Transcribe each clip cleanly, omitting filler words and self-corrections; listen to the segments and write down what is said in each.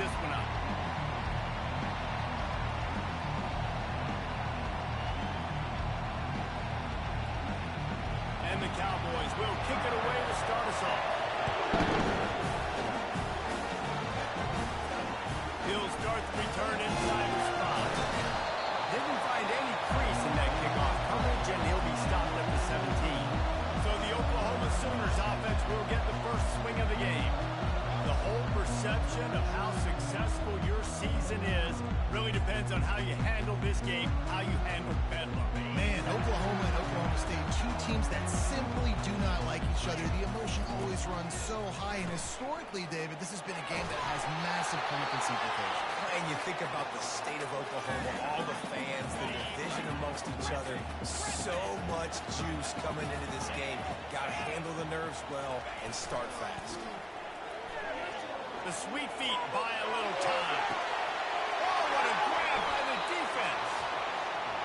this one up. And the Cowboys will kick it away to start us off. He'll start the return inside the spot. Didn't find any crease in that kickoff coverage, and he'll be stopped at the 17. So the Oklahoma Sooners offense will get the first swing of the game. The whole perception of how successful your season is really depends on how you handle this game, how you handle Bedlam. Man, Oklahoma and Oklahoma State, two teams that simply do not like each other. The emotion always runs so high, and historically, David, this has been a game that has massive conference implications. And you think about the state of Oklahoma, all the fans, the division amongst each other, so much juice coming into this game. Got to handle the nerves well and start fast. The sweet feet buy a little time. Oh, what a grab by the defense.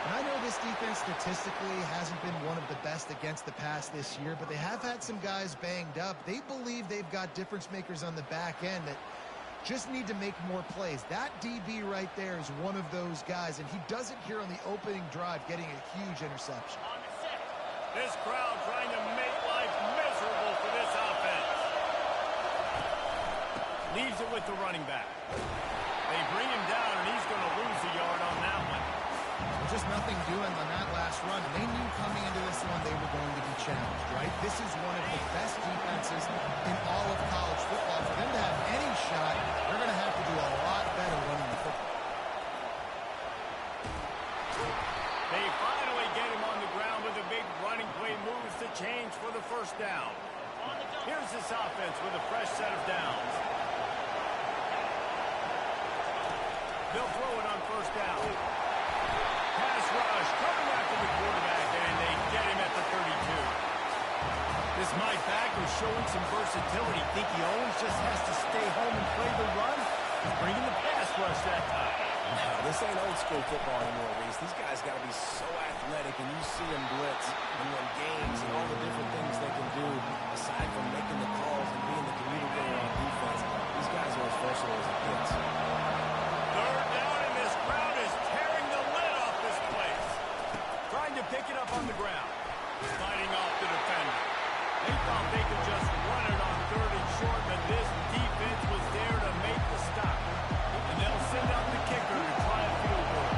And I know this defense statistically hasn't been one of the best against the pass this year, but they have had some guys banged up. They believe they've got difference makers on the back end that just need to make more plays. That DB right there is one of those guys, and he does it here on the opening drive, getting a huge interception. This crowd trying to make life miserable for this offense. Leaves it with the running back. They bring him down, and he's going to lose a yard on that one. Just nothing doing on that last run. They knew coming into this one they were going to be challenged, right? This is one of the best defenses in all of college football. For them to have any shot, they're going to have to do a lot better running the football. They finally get him on the ground with a big running play, moves the change for the first down. Here's this offense with a fresh set of downs. They'll throw it on first down. Pass rush, coming after the quarterback, and they get him at the 32. This Mike backer showing some versatility. Think he always just has to stay home and play the run? He's bringing the pass rush that time. No, this ain't old school football anymore, Reese. These guys got to be so athletic, and you see them blitz and win games and all the different things they can do aside from making the calls and being the communicator on defense. These guys are as versatile as it gets. Third down, and this crowd is tearing the lid off this place. Trying to pick it up on the ground. Fighting off the defender. They thought they could just run it on third and short, but this defense was there to make the stop. And they'll send out the kicker to try a field goal.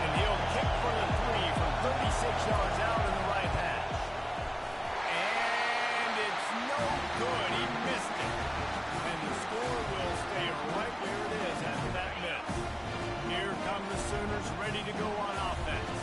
And he'll kick for the 3 from 36 yards out in the right hash. And it's no good. He missed it. And the score will stay right where it is after that miss. Here come the Sooners ready to go on offense.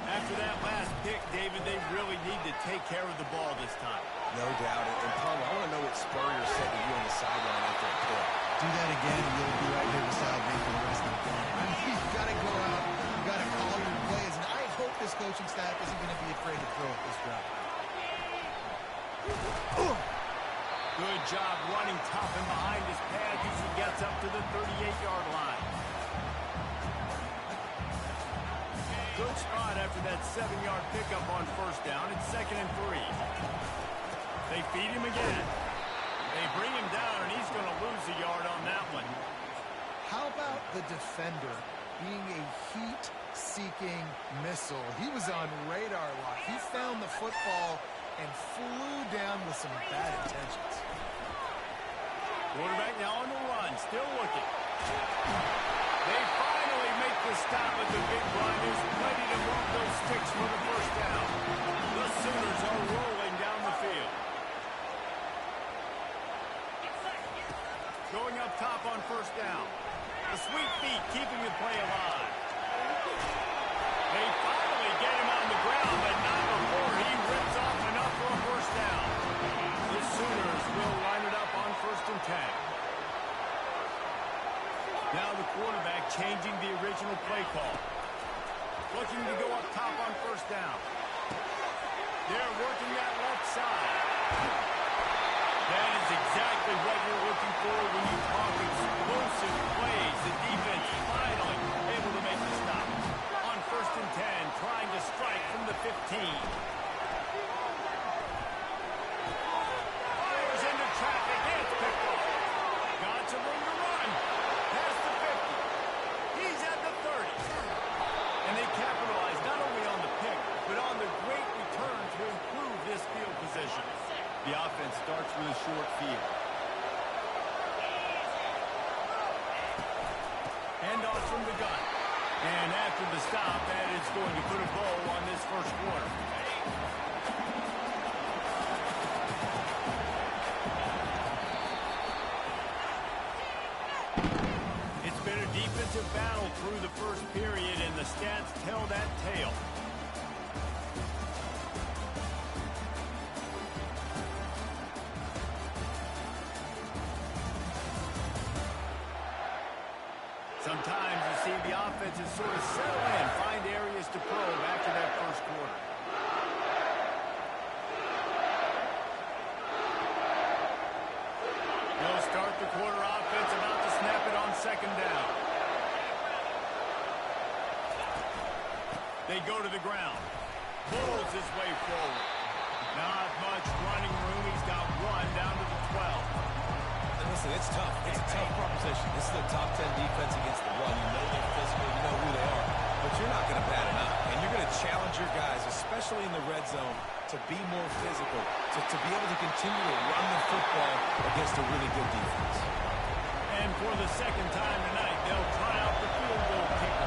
After that last pick, David, they really need to take care of the ball this time. No doubt. And Palmer, I want to know what Spurrier said to you on the sideline after a pick. Do that again, and you'll be right here beside me for the rest of the game. I mean, you've got to go out, you've got to call your plays, and I hope this coaching staff isn't going to be afraid to throw at this drive. Good job running tough and behind his pads as he gets up to the 38-yard line. Good spot after that 7-yard pickup on first down. It's 2nd and 3. They feed him again. They bring him down, and he's going to lose a yard on that one. How about the defender being a heat-seeking missile? He was on radar lock. He found the football and flew down with some bad intentions. Quarterback now on the run, still looking. They finally make the stop with the big run. There's plenty to move those sticks for the first down. The Sooners are rolling down the field. Going up top on first down. The sweet feet keeping the play alive. They finally get him on the ground, but not before he rips off enough for a first down. The Sooners will line it up on 1st and 10. Now the quarterback changing the original play call. Looking to go up top on first down. They're working that left side. That is exactly what you're looking for when you talk explosive plays. The defense finally able to make the stop. On 1st and 10, trying to strike from the 15. Fires into traffic, and it's picked off. Got some room to run. short field. Handoff from the gun. And after the stop, that is going to put a bow on this first quarter. It's been a defensive battle through the first period, and the stats tell that tale. Sometimes you see the offenses sort of settle in, find areas to probe after that first quarter. They'll start the quarter offense, about to snap it on second down. They go to the ground. Pulls his way forward. Not much running room. He's got one down to the 12. Listen, it's tough. It's a tough proposition. This is a top 10 defense against the run. You know they're physical. You know who they are. But you're not going to bat an eye. And you're going to challenge your guys, especially in the red zone, to be more physical, to be able to continue to run the football against a really good defense. And for the second time tonight, they'll try out the field goal kicker.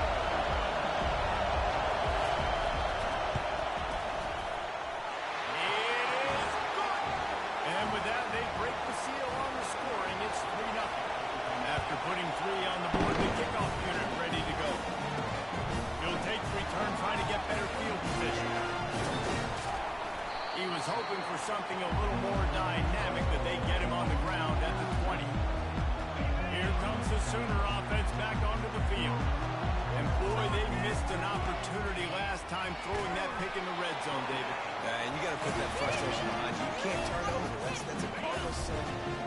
Putting three on the board, the kickoff unit ready to go. He'll take the return, trying to get better field position. He was hoping for something a little more dynamic, that they get him on the ground at the 20. Here comes the Sooner offense back onto the field. And boy, they missed an opportunity last time throwing that pick in the red zone, David. And you got to put that frustration behind you. You can't turn over. That's a cardinal sin.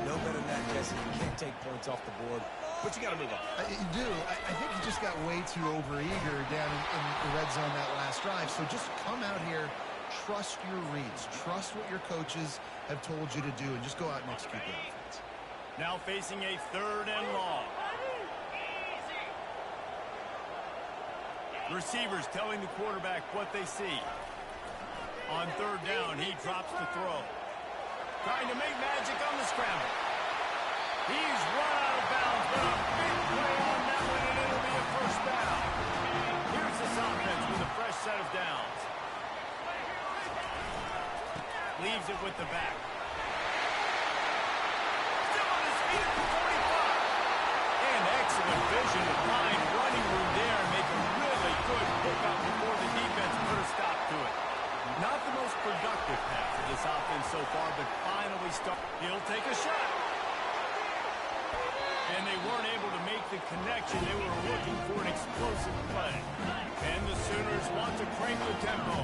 No better than that, Jesse. You can't take points off the board. But you got to move on. You do. I think he just got way too overeager down in the red zone that last drive. So just come out here, trust your reads, trust what your coaches have told you to do, and just go out and execute the offense. Now facing a 3rd and long. Receivers telling the quarterback what they see. On 3rd down, he drops the throw. Trying to make magic on the scramble. He's run out of bounds, but a big play on that one, and it'll be a first down. Here's this offense with a fresh set of downs. Leaves it with the back. Still on his feet at the 45. And excellent vision to find running room there and make a really good pickup before the defense put a stop to it. Not the most productive pass for this offense so far, but finally he'll take a shot. And they weren't able to make the connection. They were looking for an explosive play. And the Sooners want to crank the tempo.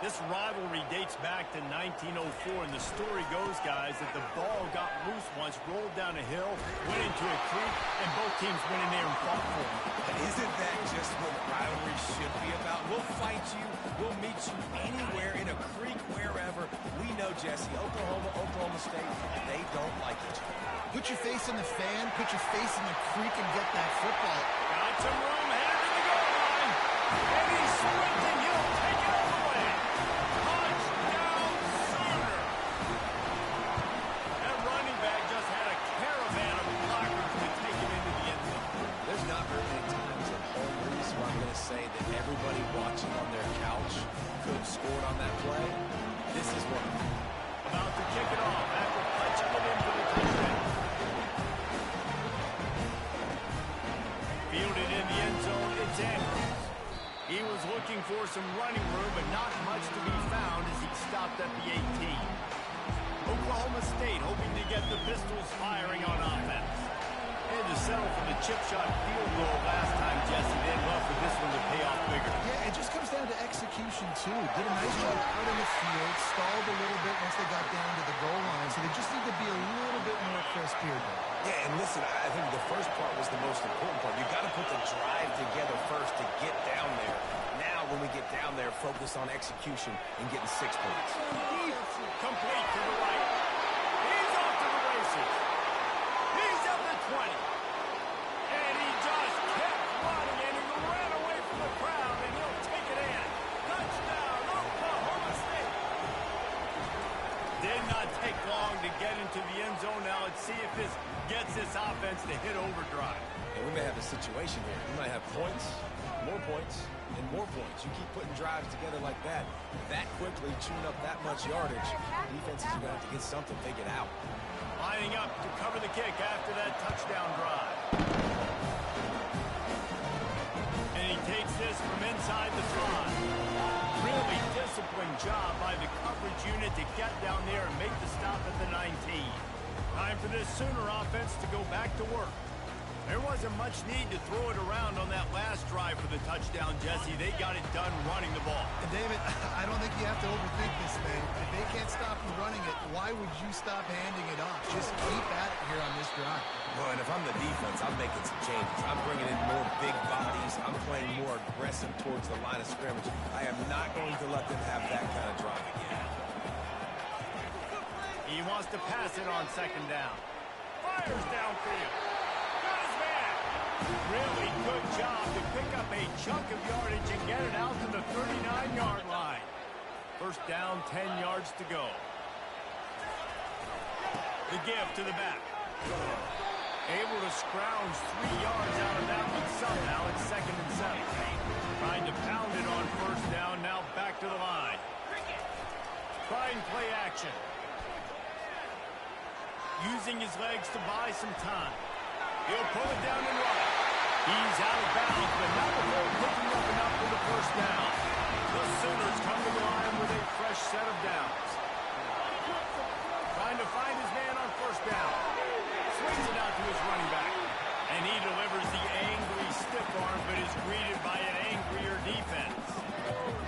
This rivalry dates back to 1904, and the story goes, guys, that the ball got loose once, rolled down a hill, went into a creek, and both teams went in there and fought for it. And isn't that just what rivalry should be about? We'll fight you. We'll meet you anywhere, in a creek, wherever. We know, Jesse, Oklahoma State, they don't like each other. Put your face in the fan, put your face in the creek, and get that football. Got some room, headed to the goal line. And he's sprinting. He'll take it all the way. Touchdown, Sooner. That running back just had a caravan of blockers to take him into the end zone. There's not very many times at home where I'm going to say that everybody watching on their couch could have scored on that play. This is one. About to kick it off after punching it in for the touchdown. Fielded in the end zone, it's Andrews. He was looking for some running room, but not much to be found as he stopped at the 18. Oklahoma State hoping to get the Pistols firing on offense. They had to settle for the chip shot field goal last time, Jesse. They'd love for this one to pay off bigger. Yeah, it just comes down to execution, too. Did a nice job out in the field, stalled a little bit once they got down to the goal line, so they just need to be a little bit more crisp here. Yeah, and listen, I think the first part was the most important part. You got to put the drive together first to get down there. Now, when we get down there, focus on execution and getting 6 points. Complete to the right. He's off to the races. He's up to 20. And he just kept running, and he ran away from the crowd, and he'll take it in. Touchdown, Oklahoma State. Did not take long to get into the see if this gets this offense to hit overdrive. And we may have a situation here. We might have points, and more points. You keep putting drives together like that quickly, chewing up that much yardage, defenses are going to have to get something figured out. Lining up to cover the kick after that touchdown drive. And he takes this from inside the 5. Really disciplined job by the coverage unit to get down there and make the stop at the 19. Time for this Sooner offense to go back to work. There wasn't much need to throw it around on that last drive for the touchdown, Jesse. They got it done running the ball. And David, I don't think you have to overthink this thing. If they can't stop you running it, why would you stop handing it off? Just keep at it here on this drive. Well, and if I'm the defense, I'm making some changes. I'm bringing in more big bodies. I'm playing more aggressive towards the line of scrimmage. I am not going to let them have that kind of drive again. He wants to pass it on second down. Fires downfield. Got his man. Really good job to pick up a chunk of yardage and get it out to the 39-yard line. First down, 10 yards to go. The give to the back. Able to scrounge 3 yards out of that one somehow. It's 2nd and 7. Trying to pound it on first down. Now back to the line. Try and play action. Using his legs to buy some time. He'll pull it down and run. He's out of bounds, but not before picking up enough for the first down. The Sooners come to the line with a fresh set of downs. Trying to find his man on first down. Swings it out to his running back. And he delivers the angry stiff arm, but is greeted by an angrier defense.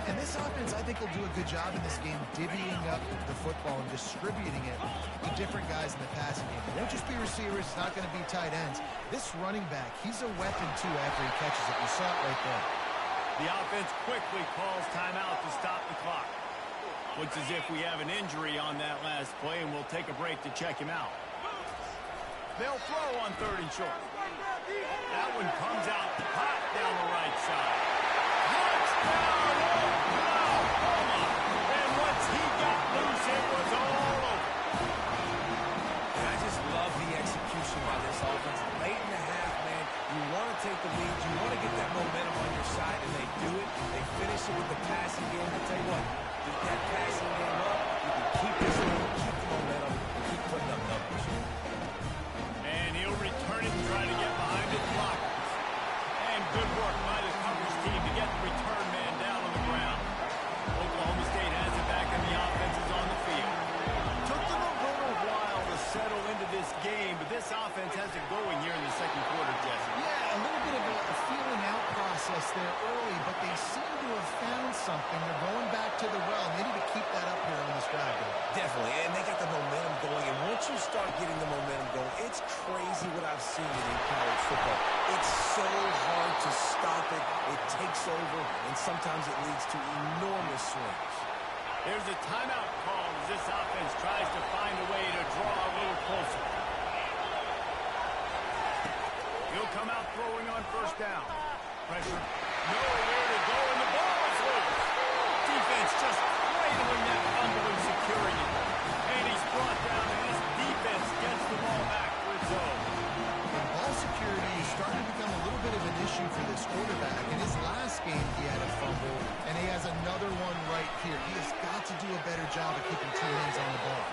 And this offense, I think, will do a good job in this game divvying up the football and distributing it to different guys in the passing game. It won't just be receivers. It's not going to be tight ends. This running back, he's a weapon, too, after he catches it. You saw it right there. The offense quickly calls timeout to stop the clock. Looks as if we have an injury on that last play, and we'll take a break to check him out. They'll throw on 3rd and short. That one comes out hot down the right side. Touchdown! Oklahoma! And once he got loose, it was all over. And I just love the execution by this offense. Late in the half, man, you want to take the lead. You want to get that momentum on your side, and they do it. They finish it with the passing game. I tell you what, keep that passing game up. You can keep this lead, keep the momentum, and keep putting up numbers. And he'll return it and try to get behind his blockers. And good work by the coverage team to get the return man down on the ground. Oklahoma State has it back, and the offense is on the field. Took them a little while to settle into this game, but this offense has it going here in the second quarter, Jesse. Yeah, a little bit of a feeling out process there early, but they seem to have found something. They're going back to the well. They need to keep that up here on this drive. Definitely, and they got the momentum going, and once you start getting the momentum going, it's crazy what I've seen in college football. It's so hard to stop it. It takes over, and sometimes it leads to enormous swings. There's a timeout call as this offense tries to find a way to draw a little closer. He'll come out throwing on first down. Pressure. Nowhere to go, and the ball is loose. Defense just cradling that fumble and securing it. And he's brought down, and his defense gets the ball back for its own. And ball security is starting to become a little bit of an issue for this quarterback. In his last game, he had a fumble, and he has another one right here. He has got to do a better job of keeping two hands on the ball.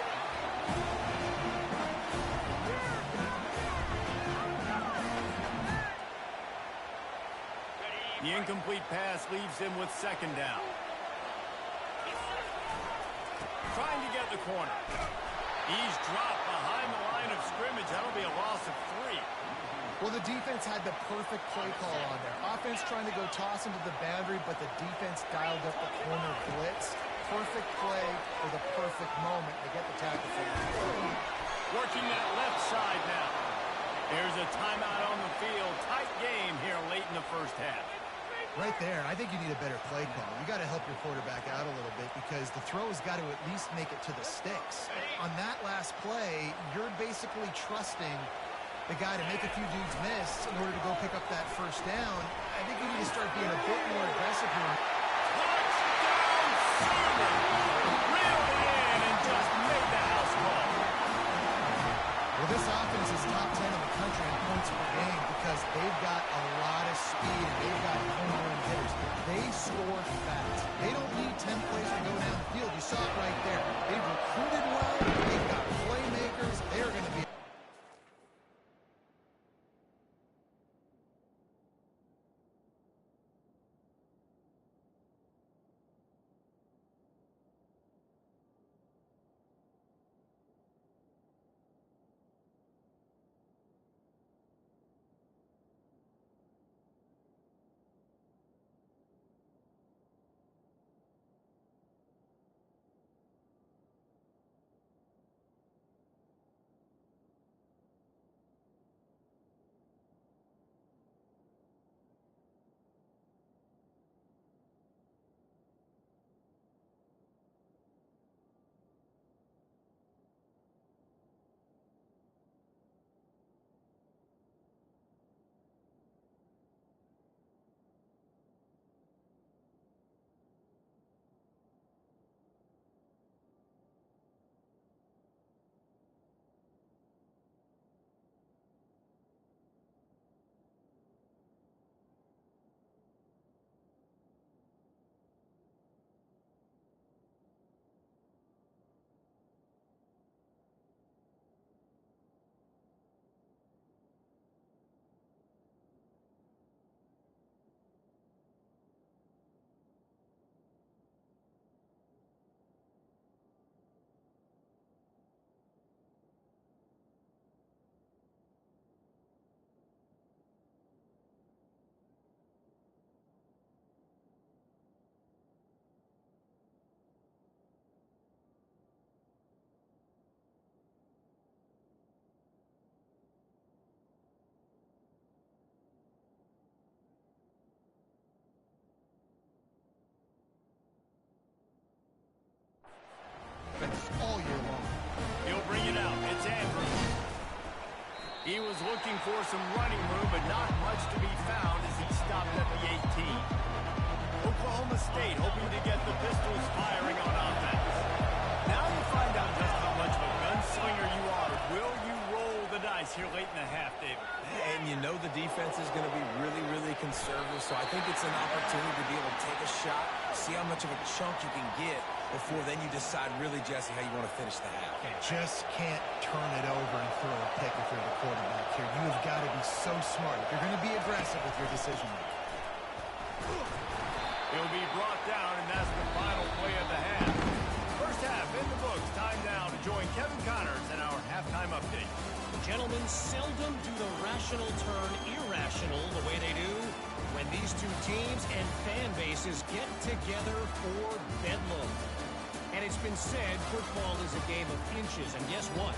The incomplete pass leaves him with second down. Trying to get the corner. He's dropped behind the line of scrimmage. That'll be a loss of 3. Well, the defense had the perfect play call on there. Offense trying to go toss into the boundary, but the defense dialed up the corner blitz. Perfect play for the perfect moment to get the tackle for him. Working that left side now. There's a timeout on the field. Tight game here late in the first half. Right there, I think you need a better play call. You got to help your quarterback out a little bit because the throw's got to at least make it to the sticks. On that last play, you're basically trusting the guy to make a few dudes miss in order to go pick up that first down. I think you need to start being a bit more aggressive here. Touchdown, Sooner! Reeled it in and just made the house call. Well, this offense is top 10 in the country in points per game because they've got a lot of speed and they've got home run hitters. They score fast. They don't need 10 plays to go down the field. You saw it right there. They've recruited well. They've got playmakers. They're going to be all year long. He'll bring it out. It's Andrews. He was looking for some running room, but not much to be found as he stopped at the 18. Oklahoma State hoping to get the Pistols firing on offense. Now you find out just how much of a gunslinger you are. Will you roll the dice here late in the half, David? And you know the defense is going to be really, really conservative, so I think it's an opportunity to be able to take a shot, see how much of a chunk you can get before then you decide really, Jesse, how you want to finish the half. Just can't turn it over and throw a pick if you're the quarterback here. You've got to be so smart if you're going to be aggressive with your decision making. He'll be brought down, and that's the final play of the half. First half in the books. Time now to join Kevin Connors in our halftime update. Gentlemen, seldom do the rational turn irrational the way they do when these two teams and fan bases get together for bedlam. And it's been said football is a game of inches, and guess what?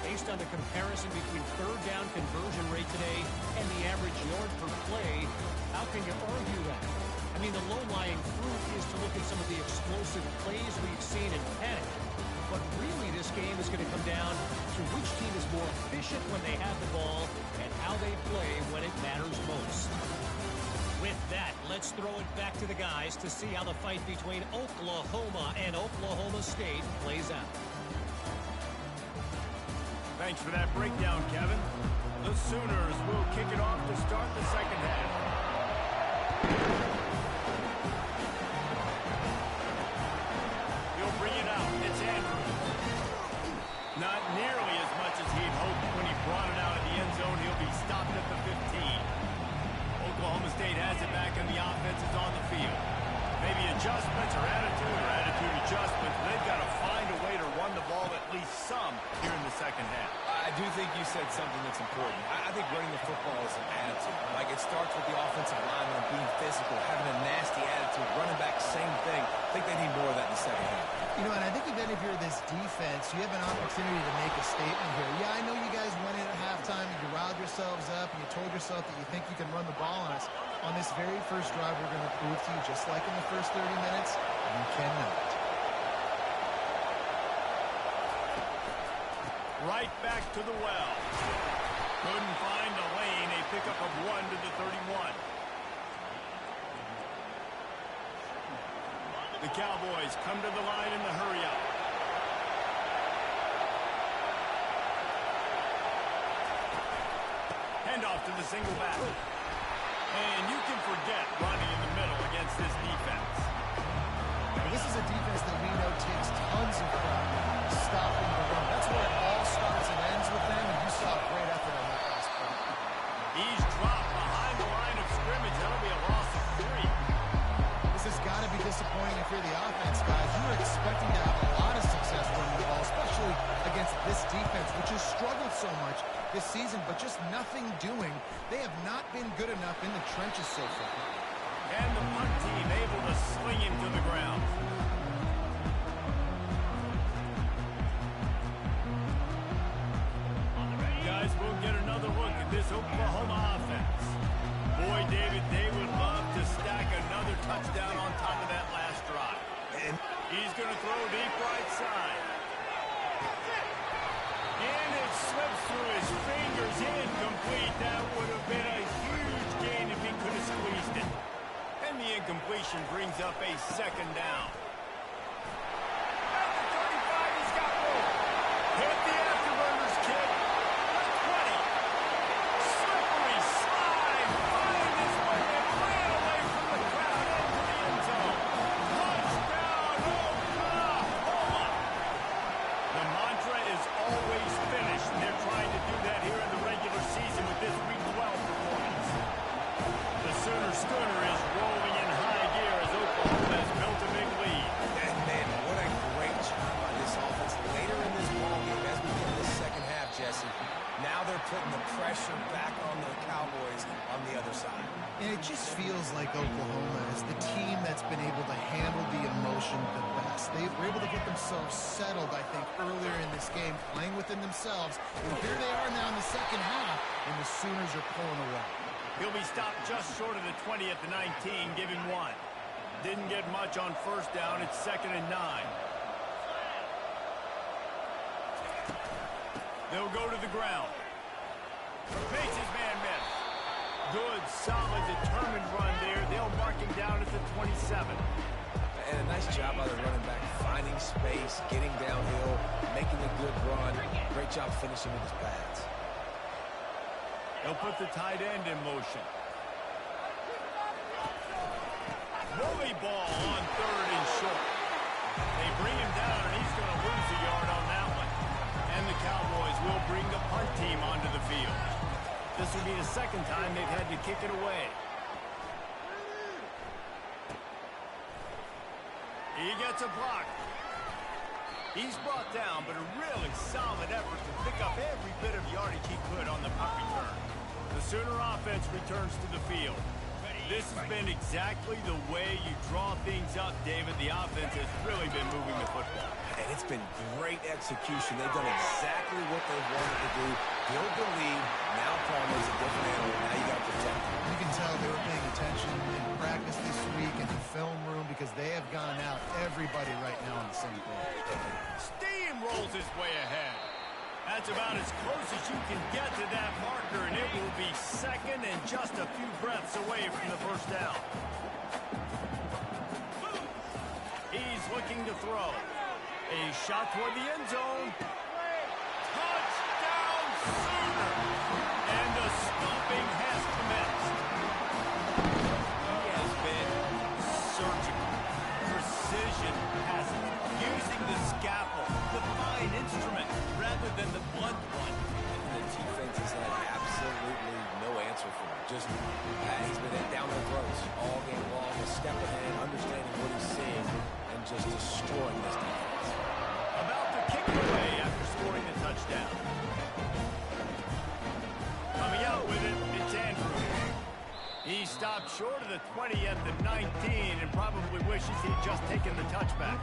Based on the comparison between third down conversion rate today and the average yard per play, how can you argue that? I mean, the low-lying fruit is to look at some of the explosive plays we've seen in panic. But really, this game is going to come down to which team is more efficient when they have the ball and how they play when it matters most. With that, let's throw it back to the guys to see how the fight between Oklahoma and Oklahoma State plays out. Thanks for that breakdown, Kevin. The Sooners will kick it off to start the second half. He'll bring it out. It's Andrews. Not nearly as much as he'd hoped when he brought it out of the end zone. He'll be stopped at the 15. Oklahoma State has it back, and the offense is on the field. Maybe adjustments or attitude adjustments. They've got to find a way to run the ball at least some here in the second half. I do think you said something that's important. I think running the football is an attitude. Like, it starts with the offensive lineman being physical, having a nasty attitude, running back, same thing. I think they need more of that in the second half. You know, and I think even if you're this defense, you have an opportunity to make a statement here. Yeah, I know you guys went in at halftime and you riled yourselves up and you told yourself that you think you can run the ball on us. On this very first drive, we're going to prove to you, just like in the first 30 minutes, you cannot. Right back to the well. Couldn't find a lane. A pickup of 1 to the 31. The Cowboys come to the line in the hurry-up. handoff to the single back. And you can forget running in the middle against this defense. This is a defense that we know takes tons of pride stopping the run. That's where it all starts and ends with them, and you saw a great effort on that last play. He's dropped behind the line of scrimmage. That'll be a loss of 3. This has got to be disappointing if you're the offense, guys. You were expecting to have a lot of success running the ball, especially against this defense, which has struggled so much this season, but just nothing doing. They have not been good enough in the trenches so far. And the punt team able to sling him to the ground. Guys, we'll get another look at this Oklahoma offense. Boy, David, they would love to stack another touchdown on top of that last drive. And he's going to throw deep right side. And it slips through his fingers, incomplete. That would have been a huge gain if he could have squeezed it. And the incompletion brings up a second down. At the 35, he's got room. Hit the afterburners, kid. The 20. Slippery slide. Find his way and ran away from the crowd into the end zone. Touchdown, Oklahoma. The mantra is always finish. They're trying to do that here in the regular season with this Week 12 performance. The Sooner Schooner is rolling in high gear as Oklahoma has built a big lead. And man, what a great job by this offense later in this ballgame as we get into the second half, Jesse. Now they're putting the pressure back on the Cowboys on the other side. And it just feels like Oklahoma is the team that's been able to handle the emotion the best. They were able to get themselves settled, I think, earlier in this game, playing within themselves. And here they are now in the second half, and the Sooners are pulling away. He'll be stopped just short of the 20 at the 19, giving 1. Didn't get much on first down. It's 2nd and 9. They'll go to the ground. Makes his man miss. Good, solid, determined run there. They'll mark him down at the 27. And a nice job by the running back, finding space, getting downhill, making a good run. Great job finishing with his pads. They'll put the tight end in motion. Bully ball on 3rd and short. They bring him down, and he's going to lose a yard on that one. And the Cowboys will bring the punt team onto the field. This will be the second time they've had to kick it away. He gets a block. He's brought down, but a really solid effort to pick up every bit of yardage he could on the punt return. The Sooner offense returns to the field. This has been exactly the way you draw things up, David. The offense has really been moving the football. And it's been great execution. They've done exactly what they wanted to do. Build the lead. Now Palmer's a different animal. Now you got to protect him. You can tell they were paying attention in practice this week in the film room because they have gone out everybody right now on the same page. Steamrolls his way ahead. That's about as close as you can get to that marker, and it will be 2nd and just a few breaths away from the first down. He's looking to throw. A shot toward the end zone. Touchdown, Sooner! And the stomping has commenced. He has been surgical. Precision passing. Using the scalpel, the fine instrument, rather than the blunt one. And the defense has had absolutely no answer for him. Just, he's been down their throats all game long, a step ahead, understanding what he's seeing, and just destroying this defense. About to kick it away after scoring the touchdown. Coming out with it, it's Andrew. He stopped short of the 20 at the 19 and probably wishes he'd just taken the touchback.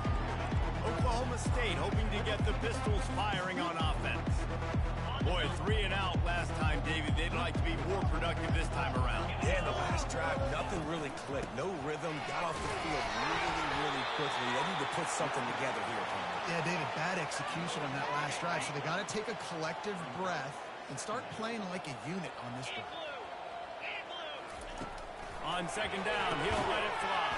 Oklahoma State hoping to get the Pistols firing on offense. Boy, 3 and out last time, David. They'd like to be more productive this time around. Yeah, the last drive, nothing really clicked. No rhythm, got off the field really quickly. They need to put something together here, Palmer. Yeah, David, bad execution on that last drive, so they got to take a collective breath and start playing like a unit on this drive. On 2nd down, he'll let it fly.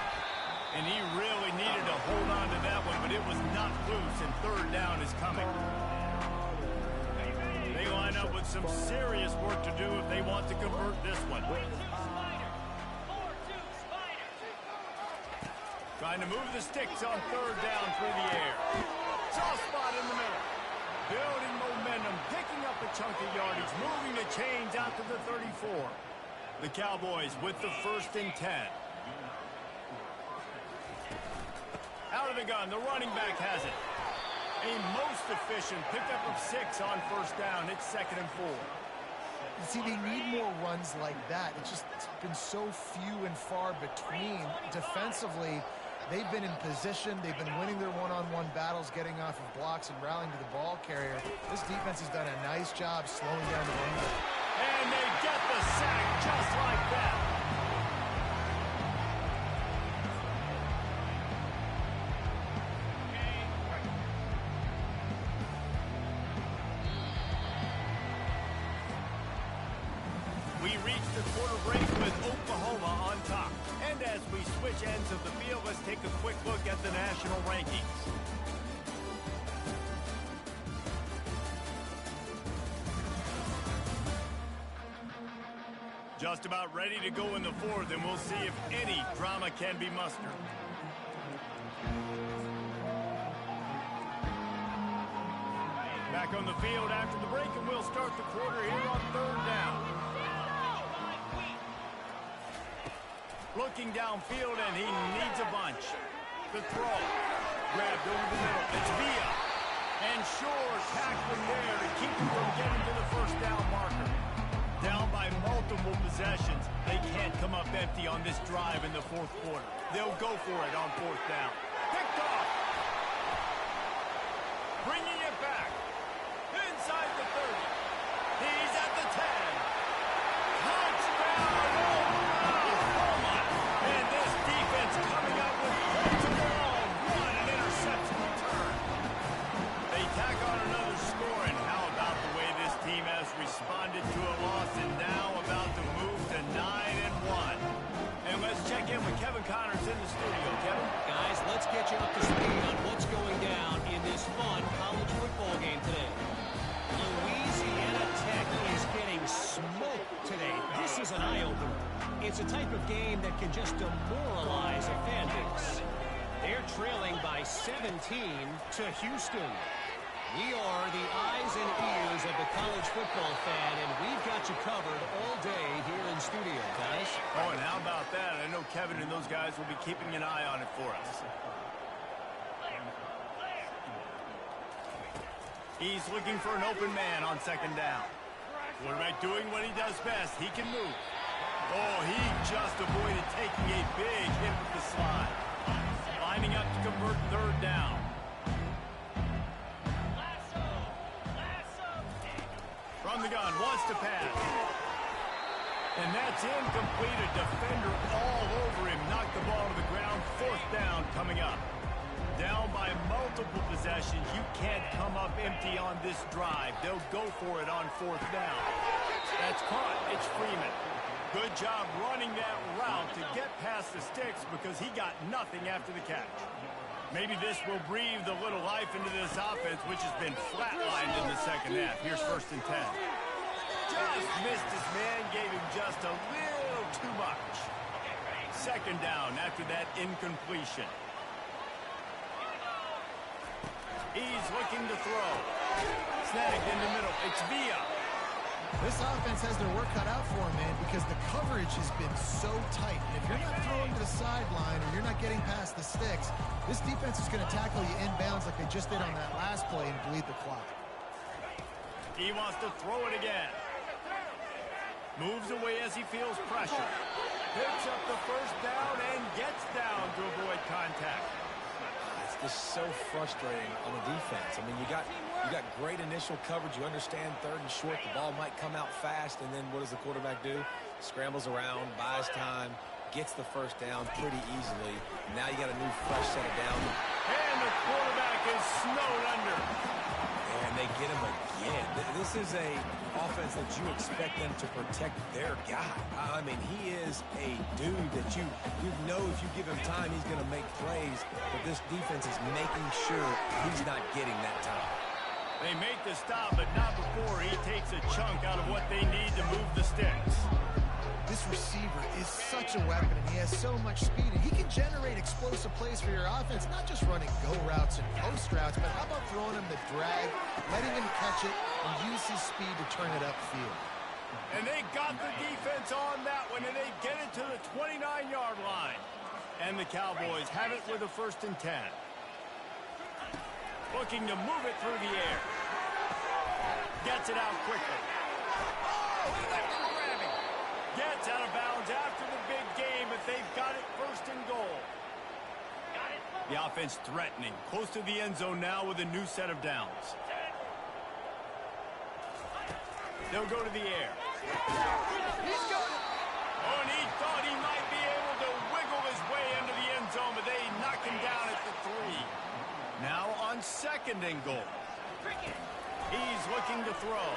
And he really needed to hold on to that one, but it was not loose, and 3rd down is coming. They line up with with some serious work to do if they want to convert this one. Trying to move the sticks on third down through the air. Soft spot in the middle. Building momentum, picking up a chunk of yardage, moving the chains out to the 34. The Cowboys with the 1st and 10. Out of the gun, the running back has it. A most efficient pickup of 6 on 1st down. It's 2nd and 4. See, they need more runs like that. It's been so few and far between. Defensively, they've been in position. They've been winning their one-on-one battles, getting off of blocks and rallying to the ball carrier. This defense has done a nice job slowing down the run. And they get the sack just like that. We reach the quarter break with Oklahoma on top. And as we switch ends of the field, let's take a quick look at the national rankings. Just about ready to go in the 4th, and we'll see if any drama can be mustered. Back on the field after the break, and we'll start the quarter here on 3rd down. Looking downfield, and he needs a bunch. The throw. Grabbed over the middle. It's Villa. And Shore tackling there to keep him from getting to the 1st down marker. Down by multiple possessions. They can't come up empty on this drive in the 4th quarter. They'll go for it on 4th down. Picked off. Bringing it back. Inside the 30. He's at the 10. Touchdown, Oklahoma! And this defense coming up with points of their own. What an interception return. They tack on another score, and how about the way this team has responded to a loss and now about to move to 9-1. And let's check in with Kevin Connors in the studio. Kevin? Guys, let's get you up to speed on what's going down in this fun college football game today. Louisiana Tech is getting smoked today. This is an eye-opener. It's a type of game that can just demoralize a fan base. They're trailing by 17 to Houston. We are the eyes and ears of the college football fan, and we've got you covered all day here in studio, guys. Oh, and how about that? I know Kevin and those guys will be keeping an eye on it for us. He's looking for an open man on 2nd down. Quarterback doing what he does best. He can move. Oh, he just avoided taking a big hit with the slide. Lining up to convert 3rd down. From the gun, wants to pass. And that's incomplete. A defender all over him. Knocked the ball to the ground. 4th down coming up. Down by multiple possessions. You can't come up empty on this drive. They'll go for it on 4th down. That's caught. It's Freeman. Good job running that route to get past the sticks because he got nothing after the catch. Maybe this will breathe a little life into this offense, which has been flatlined in the 2nd half. Here's 1st and 10. Just missed his man, gave him just a little too much. 2nd down after that incompletion. He's looking to throw. Snagged in the middle. It's Villa. This offense has their work cut out for them, man, because the coverage has been so tight. And if you're not throwing to the sideline or you're not getting past the sticks, this defense is going to tackle you inbounds like they just did on that last play and bleed the clock. He wants to throw it again. Moves away as he feels pressure. Picks up the 1st down and gets down to avoid contact. It's so frustrating on the defense. I mean, you got great initial coverage. You understand 3rd and short. The ball might come out fast, and then what does the quarterback do? Scrambles around, buys time, gets the 1st down pretty easily. Now you got a new fresh set of downs. And the quarterback is snowed under. And they get him again. This is a offense that you expect them to protect their guy. I mean, he is a dude that you know if you give him time, he's going to make plays. But this defense is making sure he's not getting that time. They make the stop, but not before he takes a chunk out of what they need to move the sticks. This receiver is such a weapon, and he has so much speed, and he can generate explosive plays for your offense, not just running go routes and post routes, but how about throwing him the drag, letting him catch it, and use his speed to turn it upfield. And they got the defense on that one, and they get it to the 29-yard line. And the Cowboys have it with a 1st and 10. Looking to move it through the air. Gets it out quickly. Oh, he let them grab him. Gets out of bounds after the big game, but they've got it 1st and goal. The offense threatening, close to the end zone now with a new set of downs. They'll go to the air. He's got it. Oh, and he thought he might be able to wiggle his way into the end zone, but they knock him down at the 3. Now on 2nd and goal. He's looking to throw.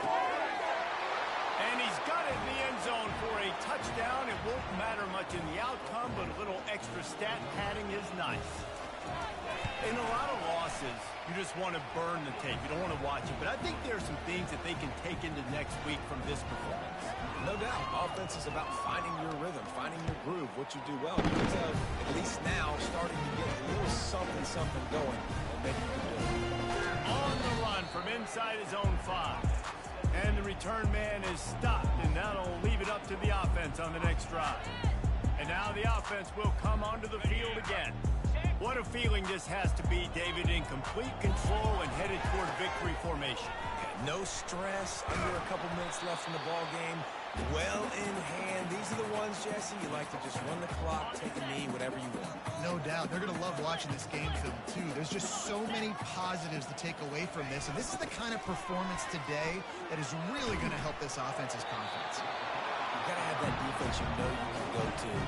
And he's got it in the end zone for a touchdown. It won't matter much in the outcome, but a little extra stat padding is nice. In a lot of losses, you just want to burn the tape. You don't want to watch it. But I think there are some things that they can take into next week from this performance. No doubt. Offense is about finding your rhythm, finding your groove, what you do well. Because at least now starting to get a little something going that maybe you can do. On the run from inside his own 5. And the return man is stopped, and that'll leave it up to the offense on the next drive. And now the offense will come onto the field again. What a feeling this has to be, David, in complete control and headed toward victory formation. Yeah, no stress, under a couple minutes left in the ball game. Well in hand. These are the ones, Jesse, you like to just run the clock, take a knee, whatever you want. No doubt. They're going to love watching this game film, too. There's just so many positives to take away from this, and this is the kind of performance today that is really going to help this offense's confidence. You've got to have that defense you know you can go to in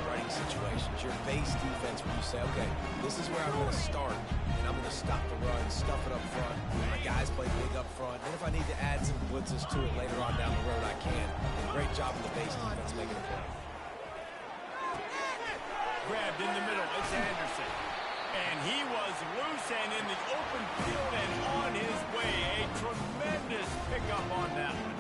running situations. Your base defense where you say, okay, this is where I'm going to start, and I'm going to stop the run, stuff it up front. My guys play big up front. And if I need to add some blitzes to it later on down the road, I can. And great job of the base defense making a play. Grabbed in the middle, it's Anderson. And he was loose and in the open field and on his way. A tremendous pickup on that one.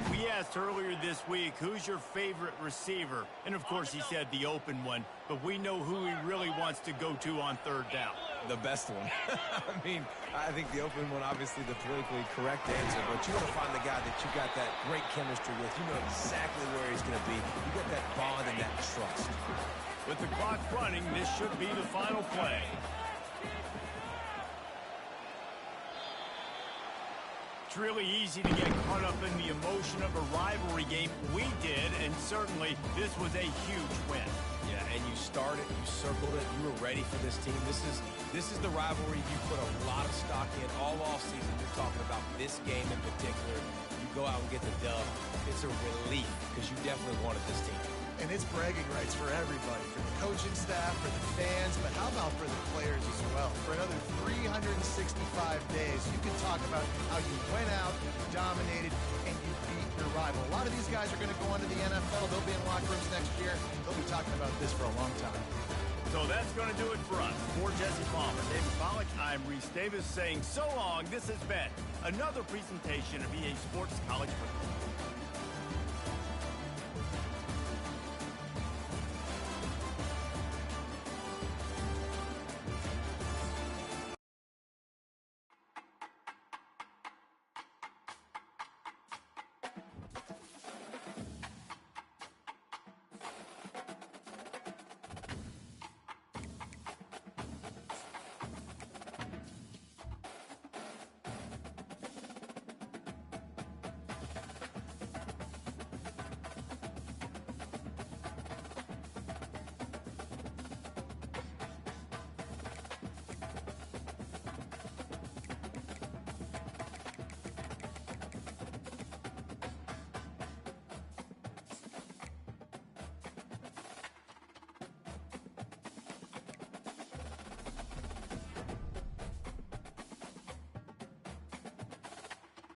We asked earlier this week, who's your favorite receiver? And, of course, he said the open one. But we know who he really wants to go to on 3rd down. The best one. I mean, I think the open one, obviously the politically correct answer, but you want to find the guy that you got that great chemistry with. You know exactly where he's going to be. You got that bond and that trust. With the clock running, this should be the final play. It's really easy to get caught up in the emotion of a rivalry game. We did, and certainly this was a huge win. Yeah, and you started, you circled it, you were ready for this team. This is the rivalry you put a lot of stock in all offseason. You're talking about this game in particular. You go out and get the dub. It's a relief because you definitely wanted this team. And it's bragging rights for everybody, for the coaching staff, for the fans, but how about for the players as well? For another 365 days, you can talk about how you went out, you dominated, and you beat your rival. A lot of these guys are going to go on to the NFL. They'll be in locker rooms next year. They'll be talking about this for a long time. So that's going to do it for us. For Jesse Palmer, David Pollack, I'm Reese Davis saying so long. This has been another presentation of EA Sports College Football.